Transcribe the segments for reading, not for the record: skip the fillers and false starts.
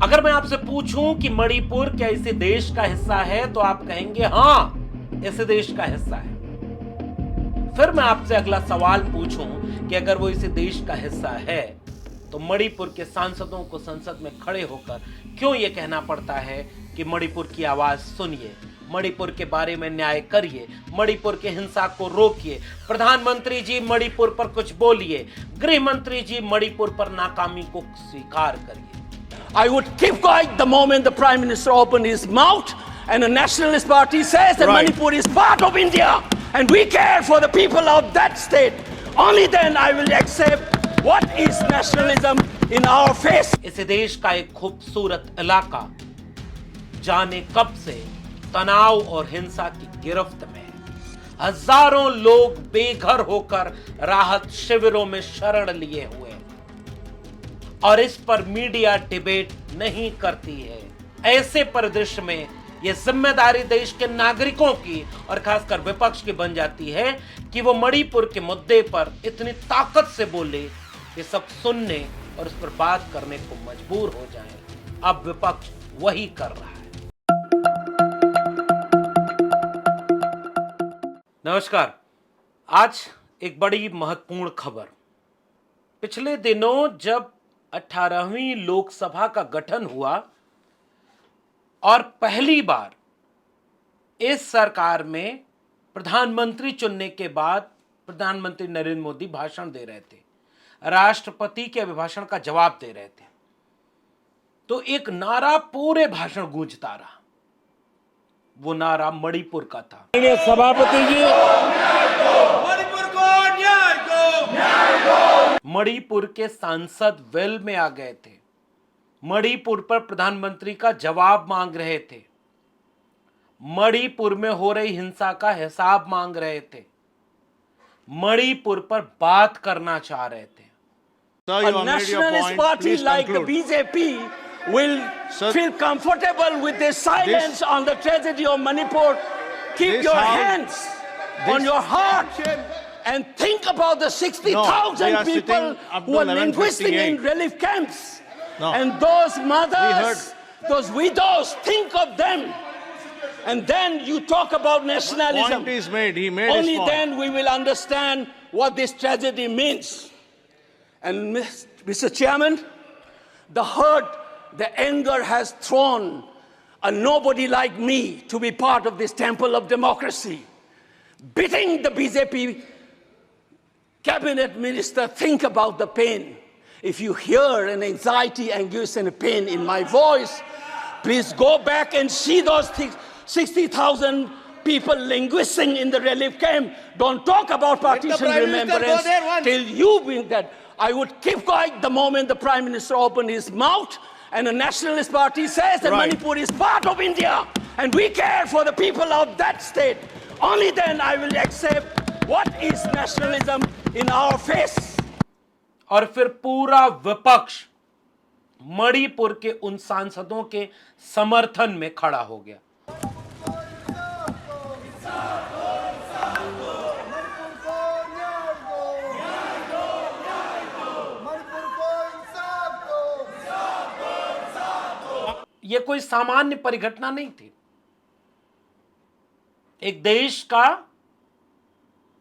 अगर मैं आपसे पूछूं कि मणिपुर क्या इसी देश का हिस्सा है तो आप कहेंगे हां, इसी देश का हिस्सा है। फिर मैं आपसे अगला सवाल पूछूं कि अगर वो इसी देश का हिस्सा है तो मणिपुर के सांसदों को संसद में खड़े होकर क्यों यह कहना पड़ता है कि मणिपुर की आवाज सुनिए, मणिपुर के बारे में न्याय करिए, मणिपुर के हिंसा को रोकिए, प्रधानमंत्री जी मणिपुर पर कुछ बोलिए, गृह मंत्री जी मणिपुर पर नाकामी को स्वीकार करिए। I would keep quiet the moment the Prime Minister opened his mouth and a nationalist party says that Manipur is part of India and we care for the people of that state. Only then I will accept what is nationalism in our face. इस देश का एक खूबसूरत इलाका जाने कब से तनाव और हिंसा की गिरफ्त में है। हजारों लोग बेघर होकर राहत शिविरों में शरण लिए हुए और इस पर मीडिया डिबेट नहीं करती है। ऐसे परिदृश्य में यह जिम्मेदारी देश के नागरिकों की और खासकर विपक्ष की बन जाती है कि वो मणिपुर के मुद्दे पर इतनी ताकत से बोले कि सब सुनने और उस पर बात करने को मजबूर हो जाएं। अब विपक्ष वही कर रहा है। नमस्कार, आज एक बड़ी महत्वपूर्ण खबर। पिछले दिनों जब 18वीं लोकसभा का गठन हुआ और पहली बार इस सरकार में प्रधानमंत्री चुनने के बाद प्रधानमंत्री नरेंद्र मोदी भाषण दे रहे थे, राष्ट्रपति के अभिभाषण का जवाब दे रहे थे, तो एक नारा पूरे भाषण गूंजता रहा। वो नारा मणिपुर का था। सभापति जी, मणिपुर के सांसद वेल में आ गए थे, मणिपुर पर प्रधानमंत्री का जवाब मांग रहे थे, मणिपुर में हो रही हिंसा का हिसाब मांग रहे थे, मणिपुर पर बात करना चाह रहे थे। a nationalist party like the BJP will feel comfortable with the silence on the tragedy of Manipur. Keep your hands on your heart and think about the 60,000 people who are linguistic in relief camps. And those mothers, those widows, think of them. And then you talk about nationalism. Point is made. He made Only his point. then we will understand what this tragedy means. And Mr. Chairman, the hurt, the anger has thrown a nobody like me to be part of this temple of democracy. Beating the BJP cabinet minister, think about the pain. If you hear an anxiety, anguish, and a pain in my voice, please go back and see those 60,000 people linguisting in the relief camp. Don't talk about partition remembrance till you bring that. I would keep quiet the moment the Prime Minister opened his mouth and a nationalist party says that Manipur is part of India and we care for the people of that state. Only then I will accept what is nationalism in our face. और फिर पूरा विपक्ष मणिपुर के उन सांसदों के समर्थन में खड़ा हो गया। यह कोई सामान्य परिघटना नहीं थी। एक देश का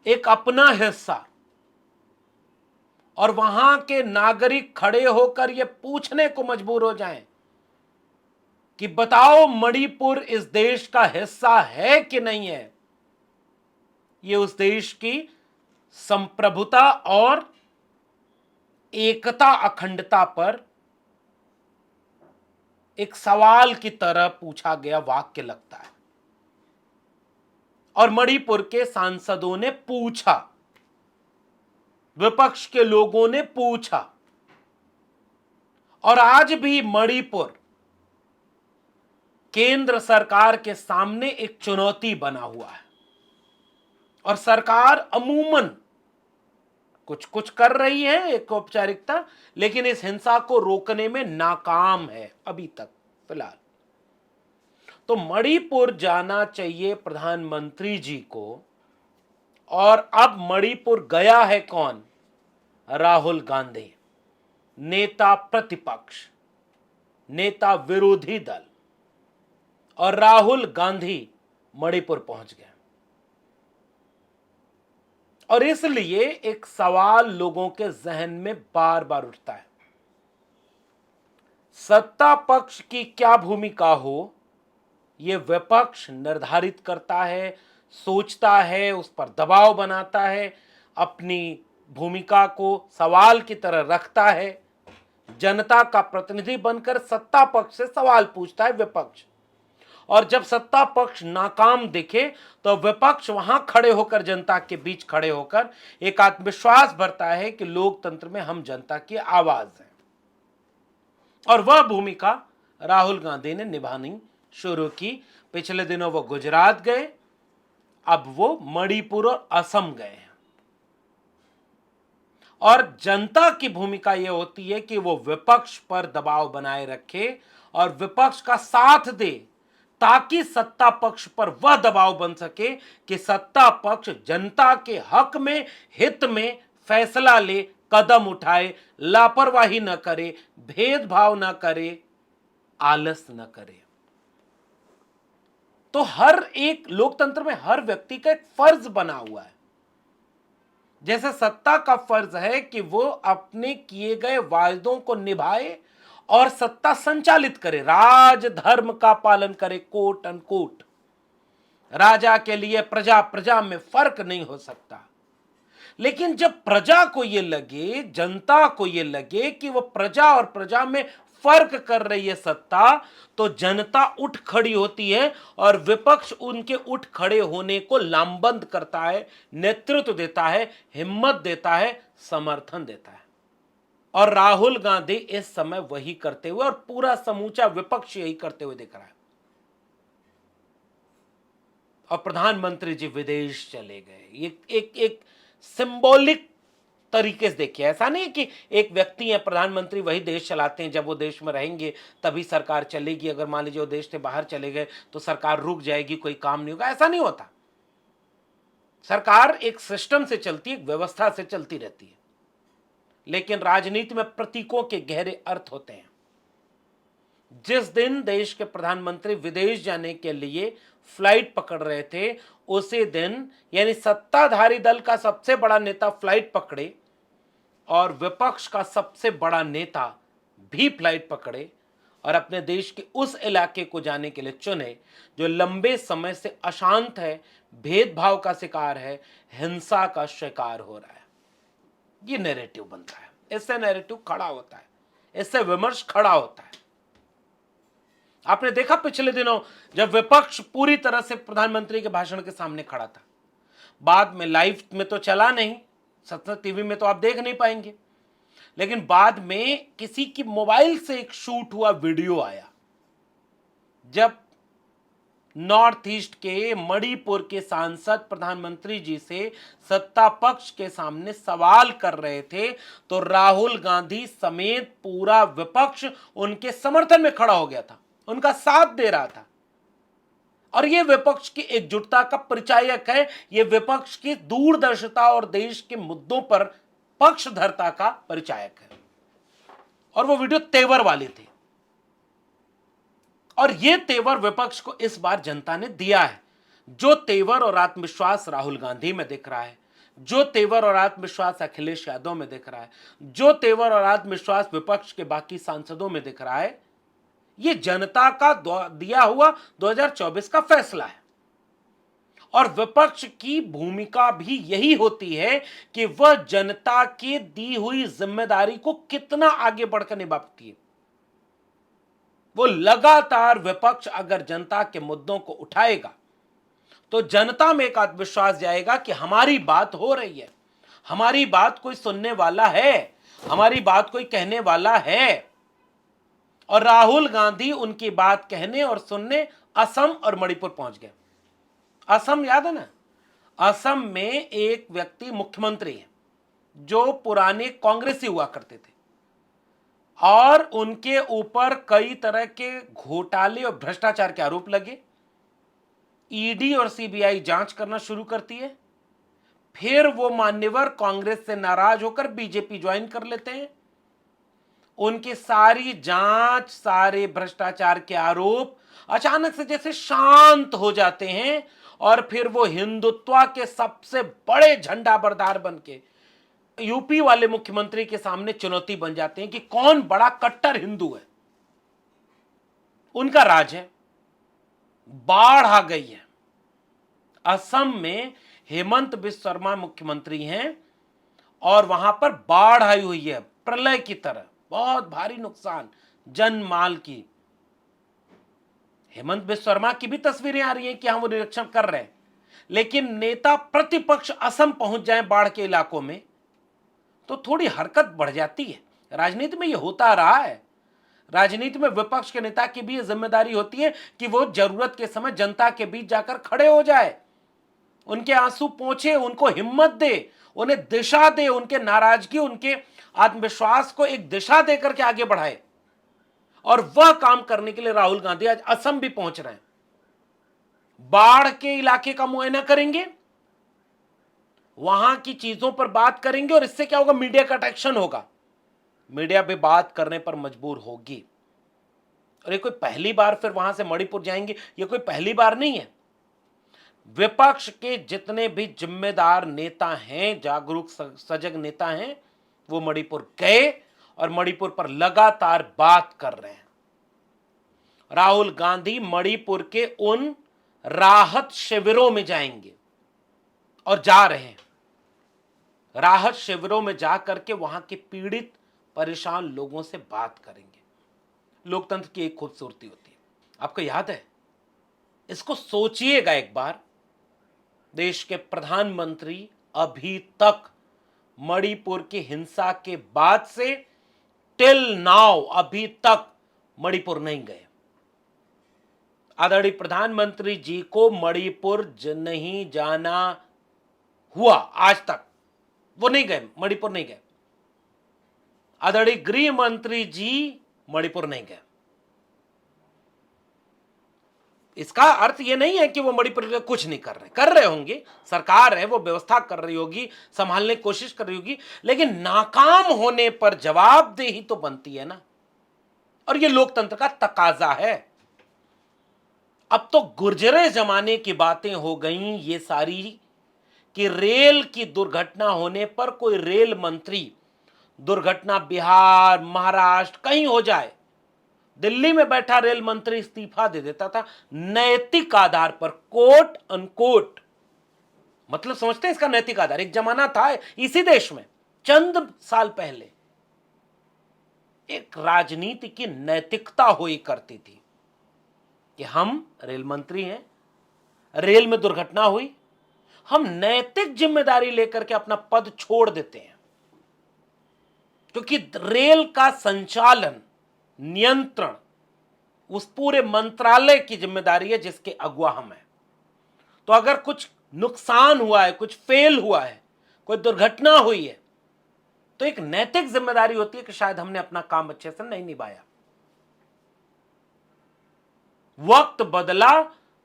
एक अपना हिस्सा और वहां के नागरिक खड़े होकर यह पूछने को मजबूर हो जाएं कि बताओ मणिपुर इस देश का हिस्सा है कि नहीं है। यह उस देश की संप्रभुता और एकता, अखंडता पर एक सवाल की तरह पूछा गया वाक्य लगता है। और मणिपुर के सांसदों ने पूछा, विपक्ष के लोगों ने पूछा, और आज भी मणिपुर केंद्र सरकार के सामने एक चुनौती बना हुआ है। और सरकार अमूमन कुछ कुछ कर रही है, एक औपचारिकता, लेकिन इस हिंसा को रोकने में नाकाम है अभी तक फिलहाल। तो मणिपुर जाना चाहिए प्रधानमंत्री जी को। और अब मणिपुर गया है कौन? राहुल गांधी, नेता प्रतिपक्ष, नेता विरोधी दल और राहुल गांधी मणिपुर पहुंच गए। और इसलिए एक सवाल लोगों के जहन में बार बार उठता है, सत्ता पक्ष की क्या भूमिका हो, यह विपक्ष निर्धारित करता है, सोचता है, उस पर दबाव बनाता है, अपनी भूमिका को सवाल की तरह रखता है। जनता का प्रतिनिधि बनकर सत्ता पक्ष से सवाल पूछता है विपक्ष, और जब सत्ता पक्ष नाकाम दिखे तो विपक्ष वहां खड़े होकर, जनता के बीच खड़े होकर एक आत्मविश्वास भरता है कि लोकतंत्र में हम जनता की आवाज हैं। और वह भूमिका राहुल गांधी ने निभानी शुरू की। पिछले दिनों वो गुजरात गए, अब वो मणिपुर और असम गए हैं। और जनता की भूमिका यह होती है कि वो विपक्ष पर दबाव बनाए रखे और विपक्ष का साथ दे, ताकि सत्ता पक्ष पर वह दबाव बन सके कि सत्ता पक्ष जनता के हक में, हित में फैसला ले, कदम उठाए, लापरवाही न करे, भेदभाव न करे, आलस न करे। तो हर एक लोकतंत्र में हर व्यक्ति का एक फर्ज बना हुआ है। जैसे सत्ता का फर्ज है कि वो अपने किए गए वायदों को निभाए और सत्ता संचालित करे, राज धर्म का पालन करे, कोट अनकोट। राजा के लिए प्रजा, प्रजा में फर्क नहीं हो सकता। लेकिन जब प्रजा को यह लगे, जनता को यह लगे कि वो प्रजा और प्रजा में फर्क कर रही है सत्ता, तो जनता उठ खड़ी होती है और विपक्ष उनके उठ खड़े होने को लामबंद करता है, नेतृत्व देता है, हिम्मत देता है, समर्थन देता है। और राहुल गांधी इस समय वही करते हुए, और पूरा समूचा विपक्ष यही करते हुए दिख रहा है। और प्रधानमंत्री जी विदेश चले गए, एक सिंबॉलिक तरीके से देखिए। ऐसा नहीं है कि एक व्यक्ति है प्रधानमंत्री, वही देश चलाते हैं, जब वो देश में रहेंगे तभी सरकार चलेगी, अगर मान लीजिए वो देश से बाहर चले गए तो सरकार रुक जाएगी, कोई काम नहीं होगा, ऐसा नहीं होता। सरकार एक सिस्टम से चलती है, एक व्यवस्था से चलती रहती है। लेकिन राजनीति में प्रतीकों के गहरे अर्थ होते हैं। जिस दिन देश के प्रधानमंत्री विदेश जाने के लिए फ्लाइट पकड़ रहे थे, उसी दिन यानी सत्ताधारी दल का सबसे बड़ा नेता फ्लाइट पकड़े और विपक्ष का सबसे बड़ा नेता भी फ्लाइट पकड़े और अपने देश के उस इलाके को जाने के लिए चुने जो लंबे समय से अशांत है, भेदभाव का शिकार है, हिंसा का शिकार हो रहा है। ये नैरेटिव बनता है, इससे नैरेटिव खड़ा होता है, इससे विमर्श खड़ा होता है। आपने देखा पिछले दिनों जब विपक्ष पूरी तरह से प्रधानमंत्री के भाषण के सामने खड़ा था, बाद में लाइव में तो चला नहीं, सतत टीवी में तो आप देख नहीं पाएंगे, लेकिन बाद में किसी की मोबाइल से एक शूट हुआ वीडियो आया, जब नॉर्थ ईस्ट के मणिपुर के सांसद प्रधानमंत्री जी से सत्ता पक्ष के सामने सवाल कर रहे थे, तो राहुल गांधी समेत पूरा विपक्ष उनके समर्थन में खड़ा हो गया था, उनका साथ दे रहा था। और यह विपक्ष की एकजुटता का परिचायक है, यह विपक्ष की दूरदर्शिता और देश के मुद्दों पर पक्षधरता का परिचायक है। और वो वीडियो तेवर वाली थी, और यह तेवर विपक्ष को इस बार जनता ने दिया है। जो तेवर और आत्मविश्वास राहुल गांधी में दिख रहा है, जो तेवर और आत्मविश्वास अखिलेश यादव में दिख रहा है, जो तेवर और आत्मविश्वास विपक्ष के बाकी सांसदों में दिख रहा है, यह जनता का दिया हुआ 2024 का फैसला है। और विपक्ष की भूमिका भी यही होती है कि वह जनता की दी हुई जिम्मेदारी को कितना आगे बढ़कर निभाती है। वो लगातार विपक्ष अगर जनता के मुद्दों को उठाएगा तो जनता में एक आत्मविश्वास जाएगा कि हमारी बात हो रही है, हमारी बात कोई सुनने वाला है, हमारी बात कोई कहने वाला है। और राहुल गांधी उनकी बात कहने और सुनने असम और मणिपुर पहुंच गए। असम याद है ना, असम में एक व्यक्ति मुख्यमंत्री है जो पुराने कांग्रेसी हुआ करते थे, और उनके ऊपर कई तरह के घोटाले और भ्रष्टाचार के आरोप लगे। ईडी और सीबीआई जांच करना शुरू करती है, फिर वो मान्यवर कांग्रेस से नाराज होकर बीजेपी ज्वाइन कर लेते हैं। उनकी सारी जांच, सारे भ्रष्टाचार के आरोप अचानक से जैसे शांत हो जाते हैं और फिर वो हिंदुत्व के सबसे बड़े झंडा बरदार बनके यूपी वाले मुख्यमंत्री के सामने चुनौती बन जाते हैं कि कौन बड़ा कट्टर हिंदू है। उनका राज है। बाढ़ आ गई है। असम में हेमंत बिस्व शर्मा मुख्यमंत्री हैं और वहां पर बाढ़ आई हुई है, प्रलय की तरह, बहुत भारी नुकसान जन माल की। हेमंत बिस्व शर्मा की भी तस्वीरें आ रही हैं कि हम वो निरीक्षण कर रहे हैं, लेकिन नेता प्रतिपक्ष असम पहुंच जाए बाढ़ के इलाकों में तो थोड़ी हरकत बढ़ जाती है। राजनीति में ये होता रहा है। राजनीति में विपक्ष के नेता की भी ये जिम्मेदारी होती है कि वो जरूरत के समय जनता के बीच जाकर खड़े हो जाए, उनके आंसू पोंछे, उनको हिम्मत दे, उन्हें दिशा दे, उनके नाराजगी, उनके आत्मविश्वास को एक दिशा देकर के आगे बढ़ाए। और वह काम करने के लिए राहुल गांधी आज असम भी पहुंच रहे हैं। बाढ़ के इलाके का मुआयना करेंगे, वहां की चीजों पर बात करेंगे और इससे क्या होगा, मीडिया का अट्रैक्शन होगा। मीडिया भी बात करने पर मजबूर होगी। और ये कोई पहली बार फिर वहां से मणिपुर जाएंगे, ये कोई पहली बार नहीं है। विपक्ष के जितने भी जिम्मेदार नेता हैं, जागरूक सजग नेता हैं, वो मणिपुर गए और मणिपुर पर लगातार बात कर रहे हैं। राहुल गांधी मणिपुर के उन राहत शिविरों में जाएंगे और जा रहे हैं। राहत शिविरों में जाकर के वहां के पीड़ित परेशान लोगों से बात करेंगे। लोकतंत्र की एक खूबसूरती होती है, आपको याद है, इसको सोचिएगा एक बार। देश के प्रधानमंत्री अभी तक मणिपुर की हिंसा के बाद से टिल नाउ अभी तक मणिपुर नहीं गए। आदरणीय प्रधानमंत्री जी को मणिपुर नहीं जाना हुआ आज तक, वो नहीं गए, मणिपुर नहीं गए। आदरणीय गृह मंत्री जी मणिपुर नहीं गए। इसका अर्थ यह नहीं है कि वो मणिपुर के कुछ नहीं कर रहे होंगे, सरकार है, वो व्यवस्था कर रही होगी, संभालने की कोशिश कर रही होगी, लेकिन नाकाम होने पर जवाबदेही तो बनती है ना। और ये लोकतंत्र का तकाजा है। अब तो गुर्जरे जमाने की बातें हो गई ये सारी कि रेल की दुर्घटना होने पर कोई रेल मंत्री, दुर्घटना बिहार, महाराष्ट्र कहीं हो जाए, दिल्ली में बैठा रेल मंत्री इस्तीफा दे देता था नैतिक आधार पर, कोट अनकोट। मतलब समझते हैं इसका नैतिक आधार? एक जमाना था इसी देश में चंद साल पहले एक राजनीति की नैतिकता हुई करती थी कि हम रेल मंत्री हैं, रेल में दुर्घटना हुई, हम नैतिक जिम्मेदारी लेकर के अपना पद छोड़ देते हैं, क्योंकि रेल का संचालन, नियंत्रण उस पूरे मंत्रालय की जिम्मेदारी है जिसके अगुवा हम हैं। तो अगर कुछ नुकसान हुआ है, कुछ फेल हुआ है, कोई दुर्घटना हुई है, तो एक नैतिक जिम्मेदारी होती है कि शायद हमने अपना काम अच्छे से नहीं निभाया। वक्त बदला,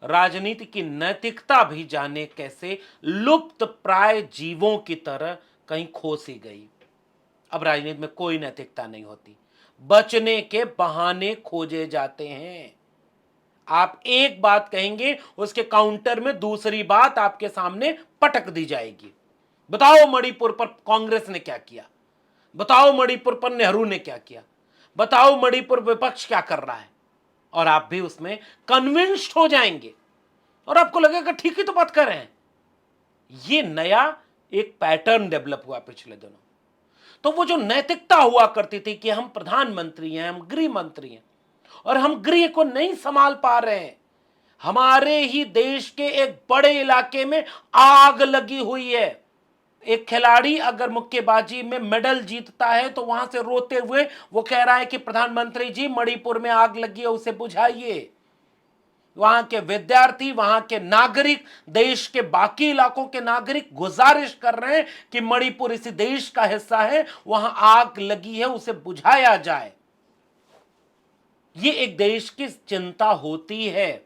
राजनीति की नैतिकता भी जाने कैसे लुप्त प्राय जीवों की तरह कहीं खो सी गई। अब राजनीति में कोई नैतिकता नहीं होती, बचने के बहाने खोजे जाते हैं। आप एक बात कहेंगे, उसके काउंटर में दूसरी बात आपके सामने पटक दी जाएगी। बताओ मणिपुर पर कांग्रेस ने क्या किया, बताओ मणिपुर पर नेहरू ने क्या किया, बताओ मणिपुर विपक्ष क्या कर रहा है, और आप भी उसमें कन्विंस्ड हो जाएंगे और आपको लगेगा ठीक ही तो बात कर रहे हैं। ये नया एक पैटर्न डेवलप हुआ पिछले दिनों। तो वो जो नैतिकता हुआ करती थी कि हम प्रधानमंत्री हैं, हम गृह मंत्री हैं और हम गृह को नहीं संभाल पा रहे हैं, हमारे ही देश के एक बड़े इलाके में आग लगी हुई है। एक खिलाड़ी अगर मुक्केबाजी में मेडल जीतता है तो वहां से रोते हुए वो कह रहा है कि प्रधानमंत्री जी मणिपुर में आग लगी है, उसे बुझाइए। वहां के विद्यार्थी, वहां के नागरिक, देश के बाकी इलाकों के नागरिक गुजारिश कर रहे हैं कि मणिपुर इसी देश का हिस्सा है, वहां आग लगी है, उसे बुझाया जाए। ये एक देश की चिंता होती है।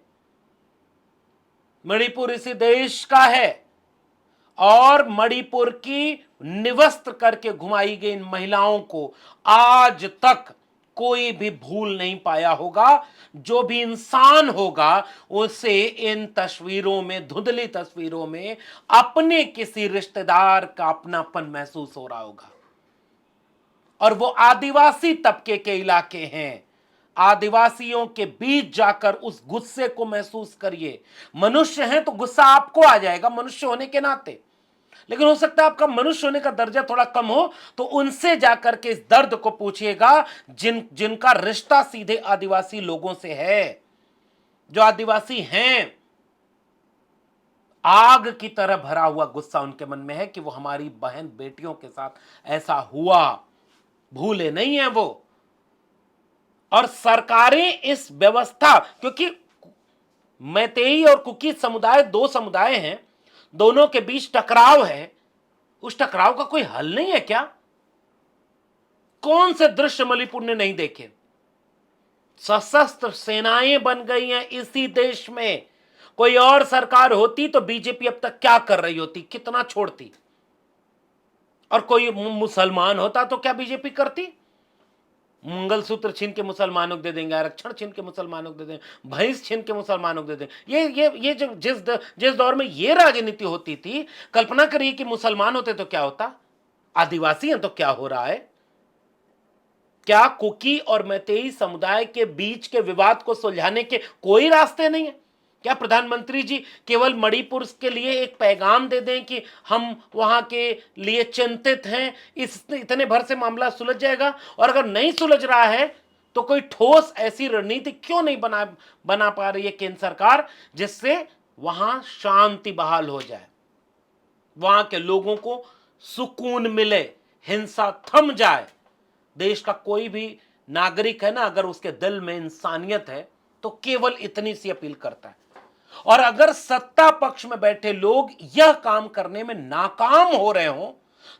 मणिपुर इसी देश का है और मणिपुर की निवस्त्र करके घुमाई गई इन महिलाओं को आज तक कोई भी भूल नहीं पाया होगा। जो भी इंसान होगा उसे इन तस्वीरों में, धुंधली तस्वीरों में, अपने किसी रिश्तेदार का अपनापन महसूस हो रहा होगा। और वो आदिवासी तबके के इलाके हैं। आदिवासियों के बीच जाकर उस गुस्से को महसूस करिए। मनुष्य हैं तो गुस्सा आपको आ जाएगा मनुष्य होने के नाते, लेकिन हो सकता है आपका मनुष्य होने का दर्जा थोड़ा कम हो, तो उनसे जाकर के इस दर्द को पूछिएगा जिनका रिश्ता सीधे आदिवासी लोगों से है। जो आदिवासी हैं, आग की तरह भरा हुआ गुस्सा उनके मन में है कि वो हमारी बहन बेटियों के साथ ऐसा हुआ, भूले नहीं है वो। और सरकारें इस व्यवस्था, क्योंकि मैतेई और कुकी समुदाय दो समुदाय हैं, दोनों के बीच टकराव है, उस टकराव का कोई हल नहीं है क्या? कौन से दृश्य मणिपुर ने नहीं देखे? सशस्त्र सेनाएं बन गई हैं इसी देश में। कोई और सरकार होती तो बीजेपी अब तक क्या कर रही होती, कितना छोड़ती। और कोई मुसलमान होता तो क्या बीजेपी करती? मंगलसूत्र छीन के मुसलमानों को दे देंगे, आरक्षण छीन के मुसलमानों को दे देंगे, भैंस छीन के मुसलमानों को दे देंगे। ये जो जिस दौर में ये राजनीति होती थी, कल्पना करिए कि मुसलमान होते तो क्या होता, आदिवासी हैं तो क्या हो रहा है। क्या कुकी और मैतेई समुदाय के बीच के विवाद को सुलझाने के कोई रास्ते नहीं है? क्या प्रधानमंत्री जी केवल मणिपुर के लिए एक पैगाम दे दें कि हम वहां के लिए चिंतित हैं, इतने भर से मामला सुलझ जाएगा? और अगर नहीं सुलझ रहा है तो कोई ठोस ऐसी रणनीति क्यों नहीं बना पा रही है केंद्र सरकार, जिससे वहां शांति बहाल हो जाए, वहां के लोगों को सुकून मिले, हिंसा थम जाए। देश का कोई भी नागरिक है ना, अगर उसके दिल में इंसानियत है तो केवल इतनी सी अपील करता है। और अगर सत्ता पक्ष में बैठे लोग यह काम करने में नाकाम हो रहे हो,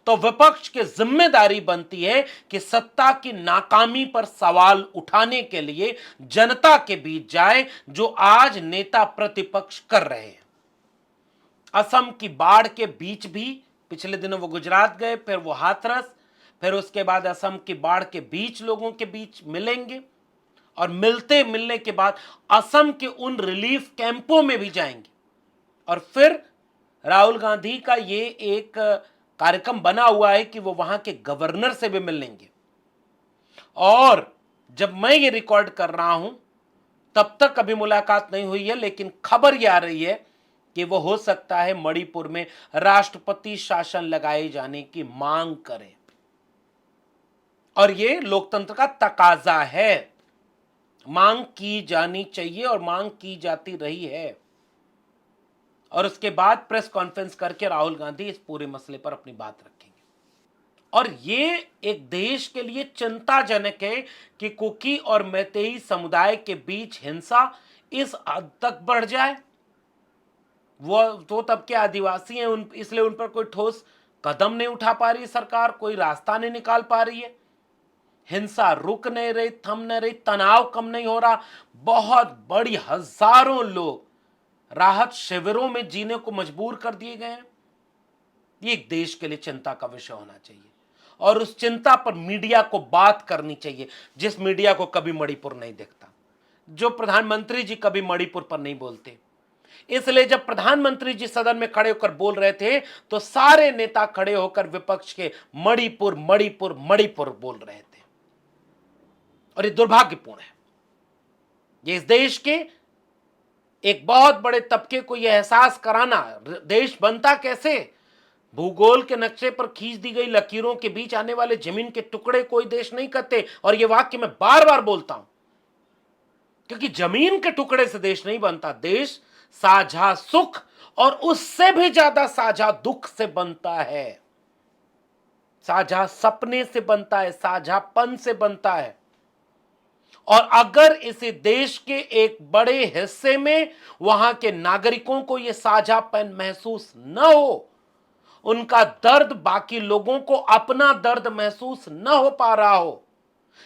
तो विपक्ष की जिम्मेदारी बनती है कि सत्ता की नाकामी पर सवाल उठाने के लिए जनता के बीच जाए, जो आज नेता प्रतिपक्ष कर रहे हैं। असम की बाढ़ के बीच भी पिछले दिनों वो गुजरात गए, फिर वो हाथरस, फिर उसके बाद असम की बाढ़ के बीच लोगों के बीच मिलेंगे, और मिलने के बाद असम के उन रिलीफ कैंपों में भी जाएंगे। और फिर राहुल गांधी का ये एक कार्यक्रम बना हुआ है कि वो वहां के गवर्नर से भी मिलेंगे। और जब मैं ये रिकॉर्ड कर रहा हूं तब तक अभी मुलाकात नहीं हुई है, लेकिन खबर ये आ रही है कि वो हो सकता है मणिपुर में राष्ट्रपति शासन लगाए जाने की मांग करें। और ये लोकतंत्र का तकाजा है, मांग की जानी चाहिए और मांग की जाती रही है। और उसके बाद प्रेस कॉन्फ्रेंस करके राहुल गांधी इस पूरे मसले पर अपनी बात रखेंगे। और ये एक देश के लिए चिंताजनक है कि कुकी और मैतेई समुदाय के बीच हिंसा इस हद तक बढ़ जाए। वो तो तब के आदिवासी हैं, इसलिए उन पर कोई ठोस कदम नहीं उठा पा रही सरकार, कोई रास्ता नहीं निकाल पा रही है। हिंसा रुक नहीं रही, थम नहीं रही, तनाव कम नहीं हो रहा। बहुत बड़ी हजारों लोग राहत शिविरों में जीने को मजबूर कर दिए गए हैं। ये एक देश के लिए चिंता का विषय होना चाहिए, और उस चिंता पर मीडिया को बात करनी चाहिए, जिस मीडिया को कभी मणिपुर नहीं देखता, जो प्रधानमंत्री जी कभी मणिपुर पर नहीं बोलते। इसलिए जब प्रधानमंत्री जी सदन में खड़े होकर बोल रहे थे तो सारे नेता खड़े होकर विपक्ष के मणिपुर मणिपुर मणिपुर बोल रहे थे। और ये दुर्भाग्यपूर्ण है। ये इस देश के एक बहुत बड़े तबके को यह एहसास कराना, देश बनता कैसे, भूगोल के नक्शे पर खींच दी गई लकीरों के बीच आने वाले जमीन के टुकड़े कोई देश नहीं करते। और यह वाक्य मैं बार बार बोलता हूं, क्योंकि जमीन के टुकड़े से देश नहीं बनता। देश साझा सुख और उससे भी ज्यादा साझा दुख से बनता है, साझा सपने से बनता है, साझापन से बनता है। और अगर इस देश के एक बड़े हिस्से में वहां के नागरिकों को यह साझापन महसूस न हो, उनका दर्द बाकी लोगों को अपना दर्द महसूस न हो पा रहा हो,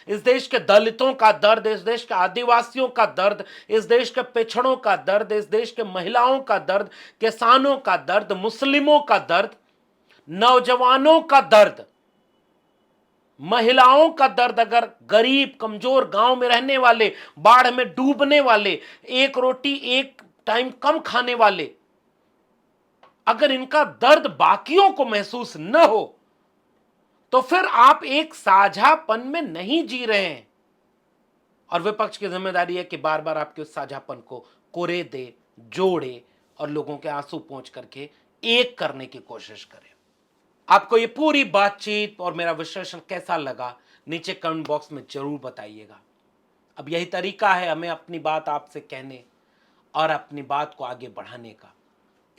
इस देश के दलितों का दर्द, इस देश के आदिवासियों का दर्द, इस देश के पिछड़ों का दर्द, इस देश के महिलाओं का दर्द, किसानों का दर्द, मुस्लिमों का दर्द, नौजवानों का दर्द, महिलाओं का दर्द, अगर गरीब कमजोर गांव में रहने वाले, बाढ़ में डूबने वाले, एक रोटी एक टाइम कम खाने वाले, अगर इनका दर्द बाकियों को महसूस न हो तो फिर आप एक साझापन में नहीं जी रहे हैं। और विपक्ष की जिम्मेदारी है कि बार बार आपके उस साझापन को कोरे दे, जोड़े और लोगों के आंसू पहुंच करके एक करने की कोशिश करे। आपको ये पूरी बातचीत और मेरा विश्लेषण कैसा लगा नीचे कमेंट बॉक्स में जरूर बताइएगा। अब यही तरीका है हमें अपनी बात आपसे कहने और अपनी बात को आगे बढ़ाने का।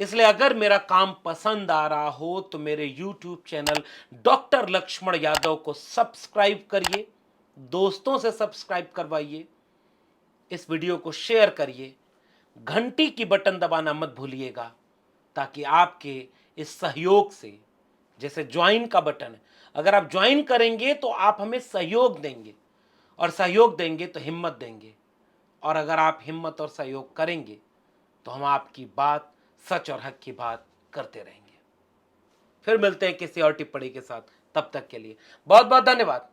इसलिए अगर मेरा काम पसंद आ रहा हो तो मेरे YouTube channel doctor Laxman Yadav को सब्सक्राइब करिए, दोस्तों से सब्सक्राइब करवाइए, इस वीडियो को शेयर करिए, घंटी की बटन दबाना मत भूलिएगा, ताकि आपके इस सहयोग से, जैसे ज्वाइन का बटन है, अगर आप ज्वाइन करेंगे तो आप हमें सहयोग देंगे, और सहयोग देंगे तो हिम्मत देंगे, और अगर आप हिम्मत और सहयोग करेंगे तो हम आपकी बात, सच और हक की बात करते रहेंगे। फिर मिलते हैं किसी और टिप्पणी के साथ, तब तक के लिए बहुत बहुत धन्यवाद।